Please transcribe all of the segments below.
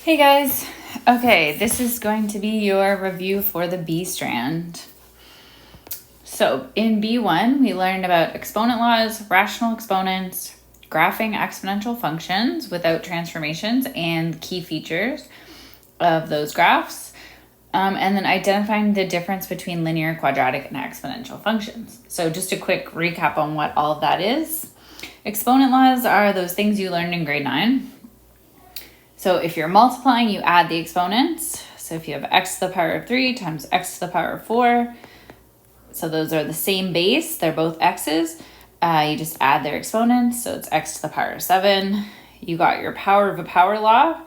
Hey guys. Okay, this is going to be your review for the B strand. So in B1, we learned about exponent laws, rational exponents, graphing exponential functions without transformations and key features of those graphs, and then identifying the difference between linear, quadratic, and exponential functions. So just a quick recap on what all of that is. Exponent laws are those things you learned in grade 9. So if you're multiplying, you add the exponents. So if you have x to the power of 3 times x to the power of 4, so those are the same base, they're both x's, you just add their exponents. So it's x to the power of 7. You got your power of a power law,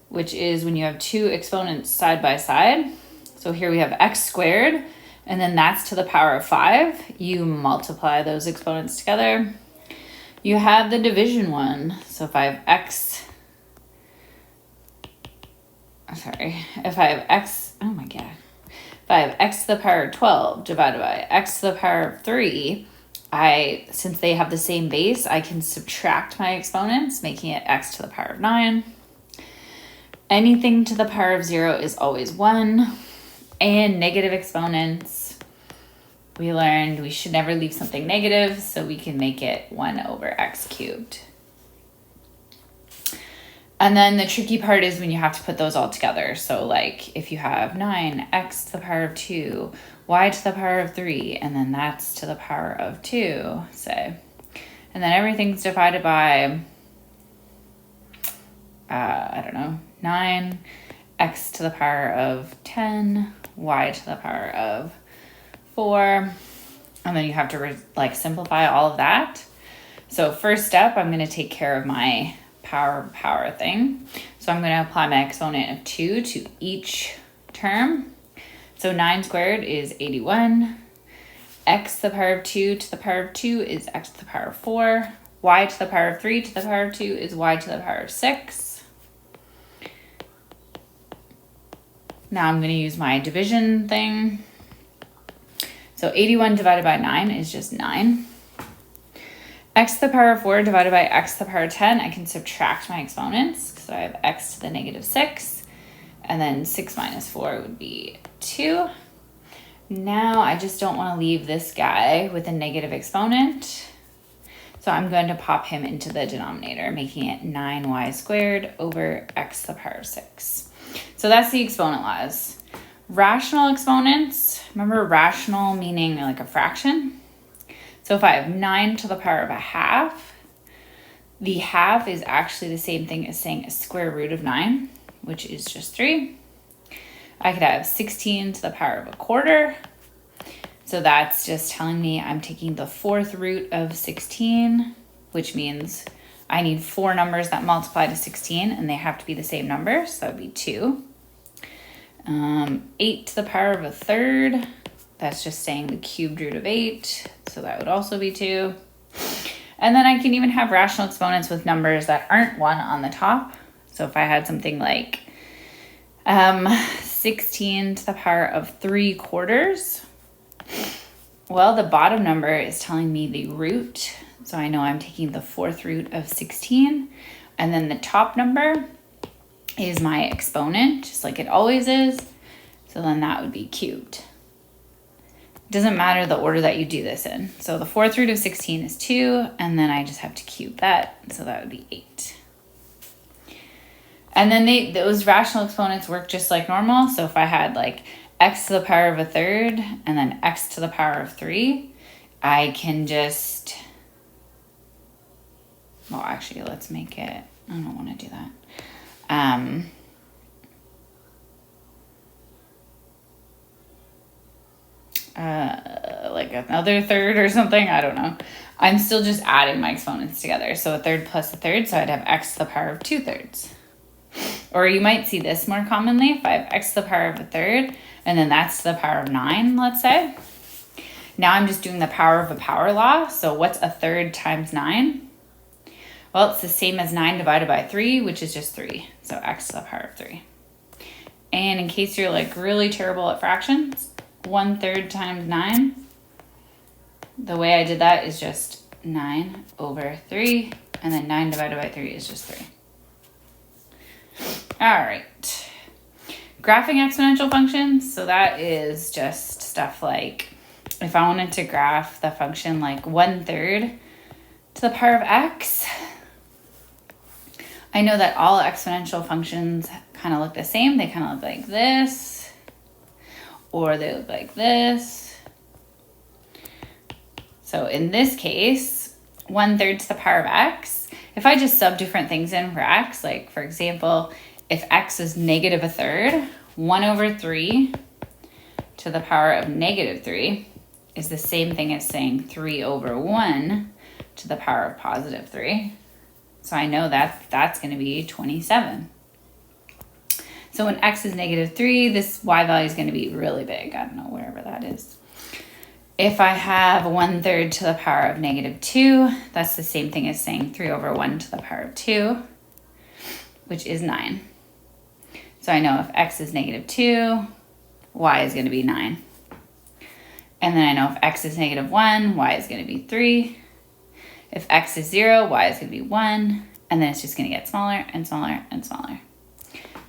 which is when you have two exponents side by side. So here we have x squared, and then that's to the power of 5. You multiply those exponents together. You have the division one. So if I have if I have x to the power of 12 divided by x to the power of 3, since they have the same base, I can subtract my exponents, making it x to the power of 9. Anything to the power of 0 is always 1. And negative exponents, we learned we should never leave something negative, so we can make it 1 over x cubed. And then the tricky part is when you have to put those all together. So like if you have 9, x to the power of 2, y to the power of 3, and then that's to the power of 2, say. And then everything's divided by, 9, x to the power of 10, y to the power of 4. And then you have to simplify all of that. So first step, I'm going to take care of my power thing. So I'm going to apply my exponent of 2 to each term. So 9 squared is 81. X to the power of 2 to the power of 2 is x to the power of 4. Y to the power of 3 to the power of 2 is y to the power of 6. Now I'm going to use my division thing. So 81 divided by 9 is just 9. X to the power of 4 divided by x to the power of 10, I can subtract my exponents. So I have x to the negative 6, and then 6 minus 4 would be 2. Now I just don't want to leave this guy with a negative exponent. So I'm going to pop him into the denominator, making it 9y squared over x to the power of 6. So that's the exponent laws. Rational exponents, remember rational meaning like a fraction? So if I have 9 to the power of a half, the half is actually the same thing as saying a square root of 9, which is just 3. I could have 16 to the power of a quarter. So that's just telling me I'm taking the fourth root of 16, which means I need 4 numbers that multiply to 16, and they have to be the same number. So that would be 2. 8 to the power of a third. That's just saying the cubed root of 8. So that would also be 2. And then I can even have rational exponents with numbers that aren't 1 on the top. So if I had something like 16 to the power of 3/4, well, the bottom number is telling me the root. So I know I'm taking the fourth root of 16. And then the top number is my exponent, just like it always is. So then that would be cubed. Doesn't matter the order that you do this in. So the fourth root of 16 is 2, and then I just have to cube that. So that would be 8. And then those rational exponents work just like normal. So if I had like x to the power of a third and then x to the power of 3, I can just, well, actually, let's make it, I don't want to do that. Like another third or something, I don't know. I'm still just adding my exponents together. So a third plus a third, so I'd have x to the power of 2/3. Or you might see this more commonly if I have x to the power of a third, and then that's to the power of 9, let's say. Now I'm just doing the power of a power law. So what's a third times 9? Well, it's the same as 9 divided by 3, which is just 3. So x to the power of 3. And in case you're like really terrible at fractions, 1/3 times 9. The way I did that is just 9 over 3, and then 9 divided by 3 is just 3. All right. Graphing exponential functions. So that is just stuff like if I wanted to graph the function like 1/3 to the power of x, I know that all exponential functions kind of look the same. They kind of look like this, or they look like this. So in this case, 1/3 to the power of x, if I just sub different things in for x, like for example, if x is -1/3, 1/3 to the power of -3 is the same thing as saying 3/1 to the power of +3. So I know that that's going to be 27. So when x is -3, this y value is going to be really big. I don't know, wherever that is. If I have 1/3 to the power of -2, that's the same thing as saying 3/1 to the power of 2, which is 9. So I know if x is -2, y is going to be 9. And then I know if x is -1, y is going to be 3. If x is 0, y is going to be 1. And then it's just going to get smaller and smaller and smaller.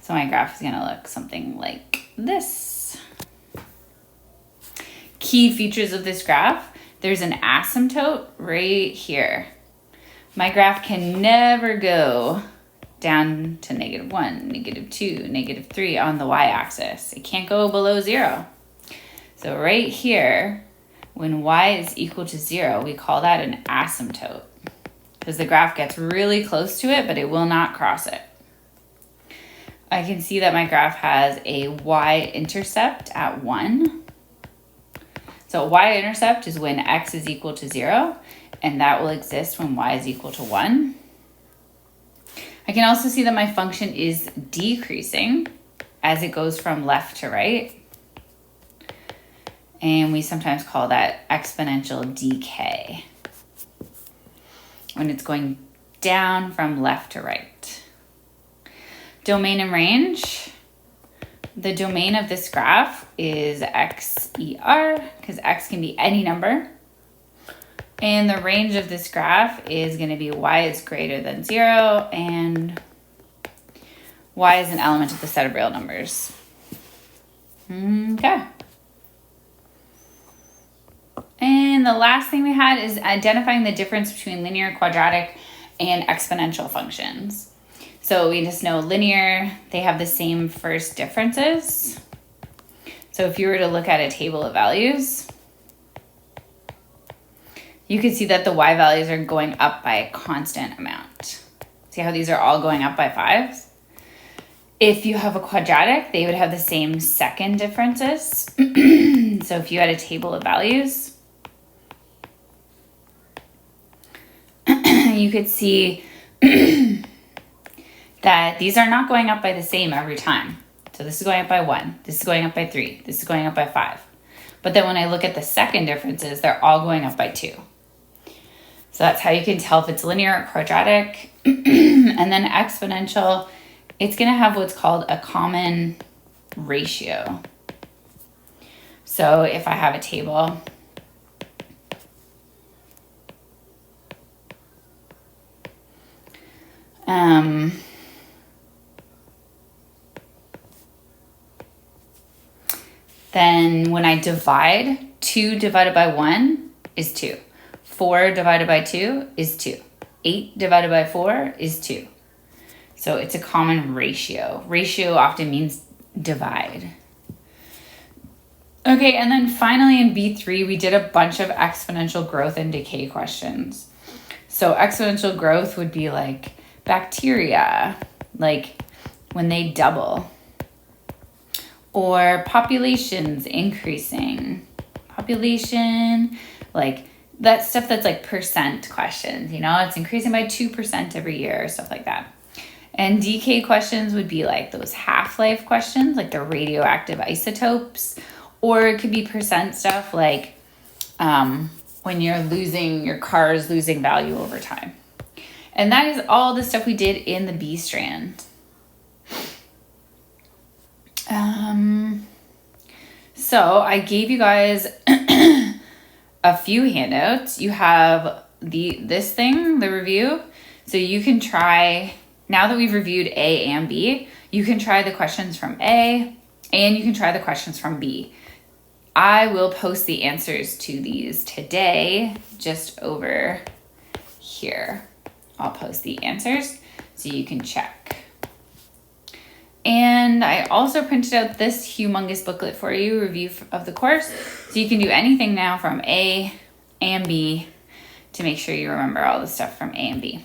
So my graph is going to look something like this. Key features of this graph. There's an asymptote right here. My graph can never go down to -1, -2, -3 on the y-axis. It can't go below 0. So right here, when y is equal to 0, we call that an asymptote because the graph gets really close to it, but it will not cross it. I can see that my graph has a y-intercept at 1. So y-intercept is when x is equal to 0, and that will exist when y is equal to 1. I can also see that my function is decreasing as it goes from left to right. And we sometimes call that exponential decay when it's going down from left to right. Domain and range. The domain of this graph is XER because x can be any number. And the range of this graph is going to be y is greater than 0 and y is an element of the set of real numbers. Okay. And the last thing we had is identifying the difference between linear, quadratic, and exponential functions. So we just know linear, they have the same first differences. So if you were to look at a table of values, you can see that the y values are going up by a constant amount. See how these are all going up by 5s? If you have a quadratic, they would have the same second differences. So if you had a table of values, you could see that these are not going up by the same every time. So this is going up by 1, this is going up by 3, this is going up by 5. But then when I look at the second differences, they're all going up by 2. So that's how you can tell if it's linear or quadratic. And then exponential, it's going to have what's called a common ratio. So if I have a table, then when I divide, 2 divided by 1 is 2. 4 divided by 2 is 2. 8 divided by 4 is 2. So it's a common ratio. Ratio often means divide. Okay, and then finally in B3, we did a bunch of exponential growth and decay questions. So exponential growth would be like bacteria, like when they double. Or populations increasing. Population, like that stuff that's like percent questions, you know, it's increasing by 2% every year, stuff like that. And decay questions would be like those half-life questions, like the radioactive isotopes, or it could be percent stuff like when you're losing, your car is losing value over time. And that is all the stuff we did in the B strand. So I gave you guys a few handouts. You have this thing, the review, so you can try now that we've reviewed A and B, you can try the questions from A and you can try the questions from B. I will post the answers to these today just over here. I'll post the answers so you can check. And I also printed out this humongous booklet for you, review of the course. So you can do anything now from A and B to make sure you remember all the stuff from A and B.